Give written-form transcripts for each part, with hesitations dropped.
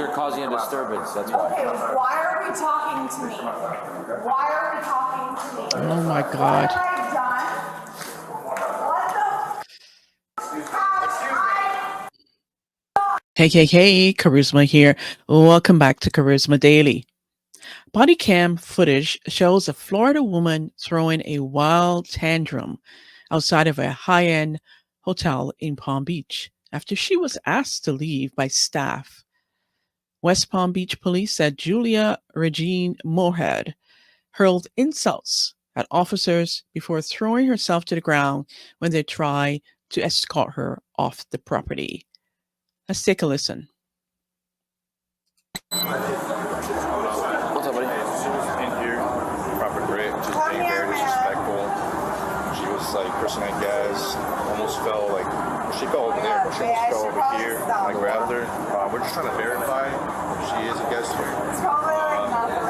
you're causing a disturbance, that's why. Okay, why are we talking to me? Why are we talking to me? Oh my God. What have I done? What the Hey, Kharisma here. Welcome back to Kharisma Daily. Bodycam footage shows a Florida woman throwing a wild tantrum outside of a high-end hotel in Palm Beach after she was asked to leave by staff. West Palm Beach police said Julia ReJean Moorhead hurled insults at officers before throwing herself to the ground when they tried to escort her off the property. Let's take a listen. What's up, buddy? She was in here, proper grit, just being very disrespectful. She was like cursing at guys, almost fell like, she fell over there, but she almost fell over here. I grabbed her. We're just trying to verify if she is a guest here.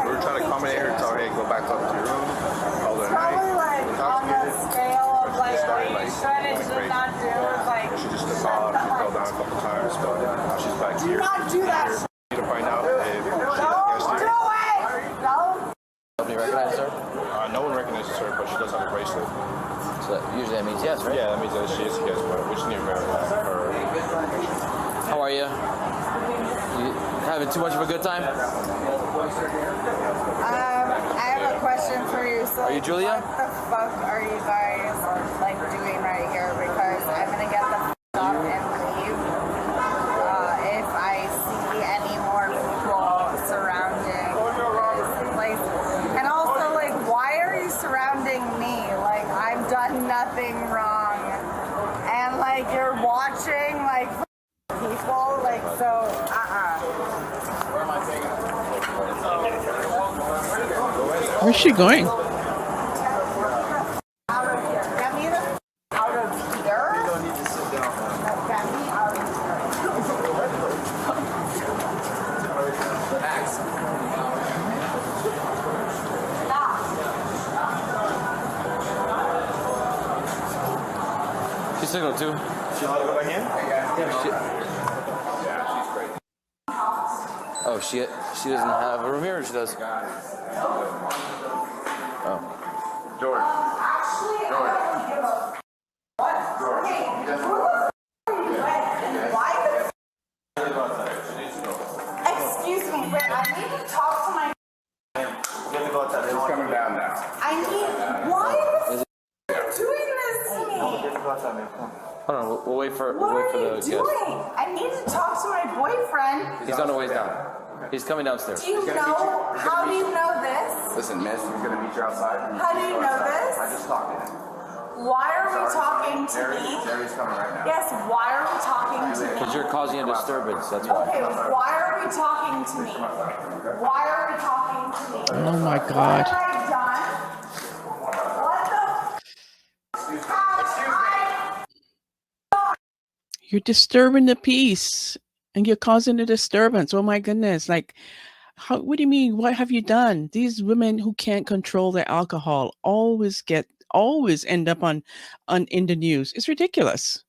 We're trying to accommodate her, tell her, hey, go back up to your room. Call her night. Intoxicated. She just took off. She fell down a couple times, but now she's back here. Do not do that. We need to find out if she's a guest here. Nobody recognizes her? No one recognizes her, but she does have a bracelet. So usually that means yes, right? Yeah, that means that she is a guest, but we just need to verify her. How are you? You having too much of a good time? I have a question for you. So Are you Julia? What the fuck are you guys like doing right here? Because I'm gonna get the f up and leave if I see any more people surrounding this place. And also, like, why are you surrounding me? Like, I've done nothing wrong, and like you're watching like people. Like, so Where's she going? Out of here. Get me the out of here. You don't need to sit down. No, get me out of She's single too. She allowed to go back in? Oh, she doesn't have a room here, or she does? Oh. George. Excuse me, wait, I need to talk to my. You have to go outside. It's coming down now. Why are you doing this to me? Hold on, we'll wait for What are the you guest. doing? I need to talk to my boyfriend. He's on the way down. He's coming downstairs. Do you know? How do you know this? Listen, miss, he's going to meet you outside. How do you know this? I just talked to him. Why are we talking to me? Jerry's coming right now. Yes, why are we talking to me? Because you're causing a disturbance, that's why. Okay, why are we talking to me? Why are we talking to me? Oh my What God. have I done? What the You're disturbing the peace and you're causing a disturbance. Oh my goodness. Like, what do you mean? What have you done? These women who can't control their alcohol always end up on in the news. It's ridiculous.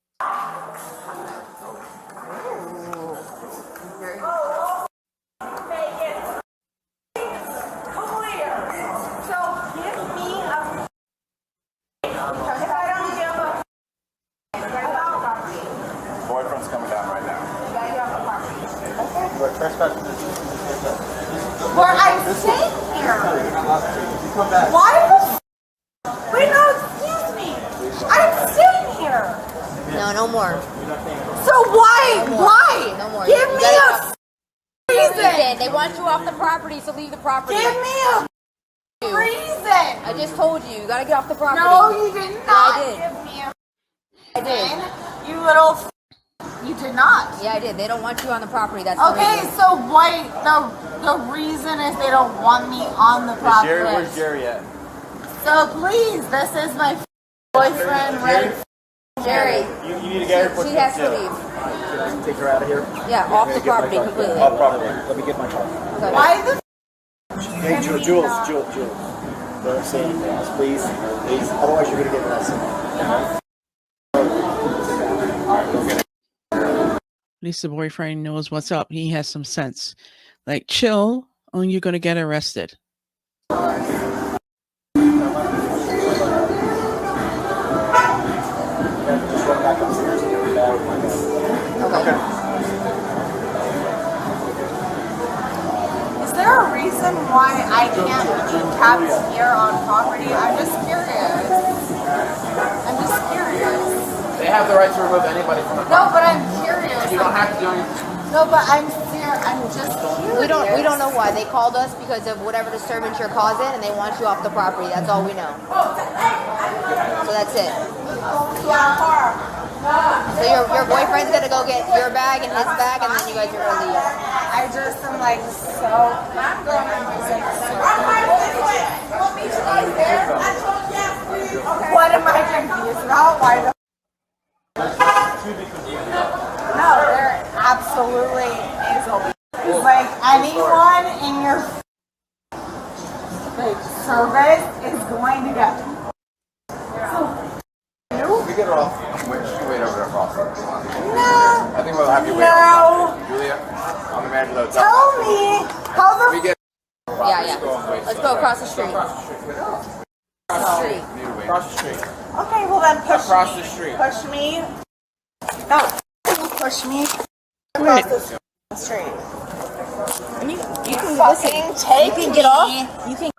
Boyfriend's coming down right now. Trespass. Where I'm staying here. Why the wait, no, excuse me. I'm staying here. No more. So why? No more. Why? No more. Give You me gotta a reason. They want you off the property, so leave the property. Give me a reason. I just told you, you gotta get off the property. No, you did not I did. give me a I did. reason. You little you did not. Yeah, I did. They don't want you on the property. That's Okay, the reason. so why the reason is they don't want me on the property. Where's Jerry at? So please, this is my boyfriend, right? Jerry, You need to get her. she has to leave. Take her out of here. Yeah, off the property completely. Off property. Let me get my car. Okay. Why the Hey, Jules. Don't say anything else, please. Otherwise, you're going to get arrested. At least the boyfriend knows what's up. He has some sense. Like, chill, or you're going to get arrested. Okay. Is there a reason why I can't be kept here on property? I'm just curious. They have the right to remove anybody from the No, but I'm curious. You don't have to do anything. No, but I'm just curious. We don't know why. They called us because of whatever disturbance you're causing, and they want you off the property. That's all we know. So that's it. So your boyfriend's gonna go get your bag and his bag, and then you guys are gonna leave. I just am like so. What am I confused about? Why the? No, there absolutely is a. Like anyone in your service is going to get. We get her off. Wait over there, Frost. No. I think we'll have you wait. No. Julia, I'm the manager of the Tell me how the. We get. Yeah. Let's go across the street. Across the street. Across the street. Okay, well then push Across me. the street. Push me. No, push me across the street. And you can Fucking listen. take You can me. get off. You can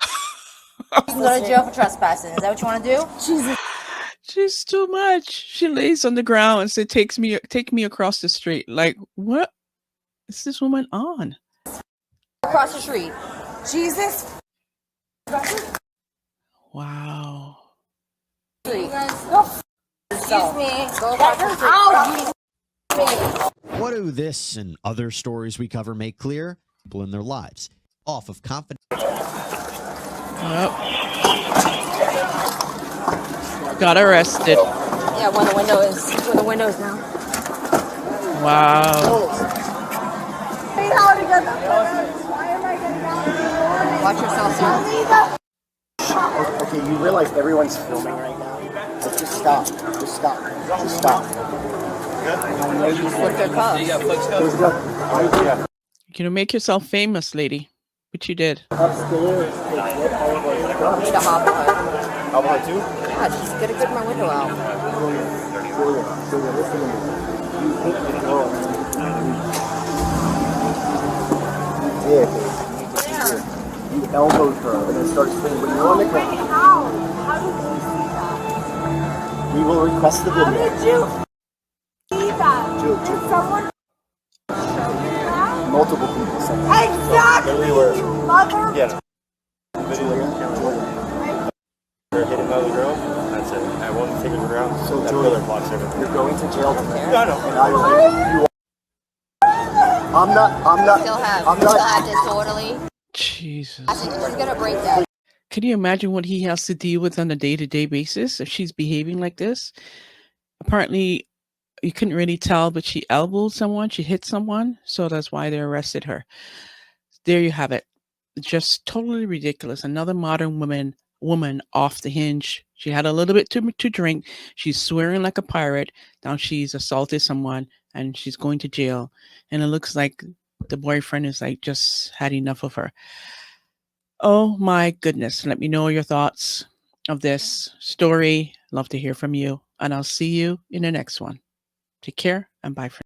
go to jail for trespassing. Is that what you want to do? Jesus. She's too much. She lays on the ground and said, take me across the street. Like, what is this woman on? Across the street. Jesus. Wow. Street. Excuse me. Go across the street. What do this and other stories we cover make clear? People in their lives off of confidence. Yep. Got arrested. Yeah, when the window is now. Wow. Hey, how to get the photos? Why am I getting out? Watch yourself, sir. Okay, you realize everyone's filming right now? So just stop. Just stop. Just stop. Flip their cups. There's no, right there. You're gonna make yourself famous, lady. Which you did. Upstairs. They get all of our I stuff. need a hop on. How about you? Yeah, just gotta get my window out. Julia, listen to me. You hit the girl. You did. You elbowed her and then started swinging. But you're on the ground. How? How did you see that? We will request the How video. did you see that? Julia, Did someone show you that? multiple people said that. Exactly, you mother. Yeah. Video like hit another girl. That's it. I won't take her around. So that Julia, pillar blocks everything. you're going to jail today. I know. And I will. I'm not. Still have disorderly. Jesus. I think she's gonna break that. Can you imagine what he has to deal with on a day-to-day basis if she's behaving like this? Apparently, you couldn't really tell, but she elbowed someone, she hit someone, so that's why they arrested her. There you have it. Just totally ridiculous. Another modern woman off the hinge. She had a little bit to drink. She's swearing like a pirate. Now she's assaulted someone and she's going to jail. And it looks like the boyfriend is like just had enough of her. Oh my goodness. Let me know your thoughts of this story. Love to hear from you. And I'll see you in the next one. Take care and bye for now.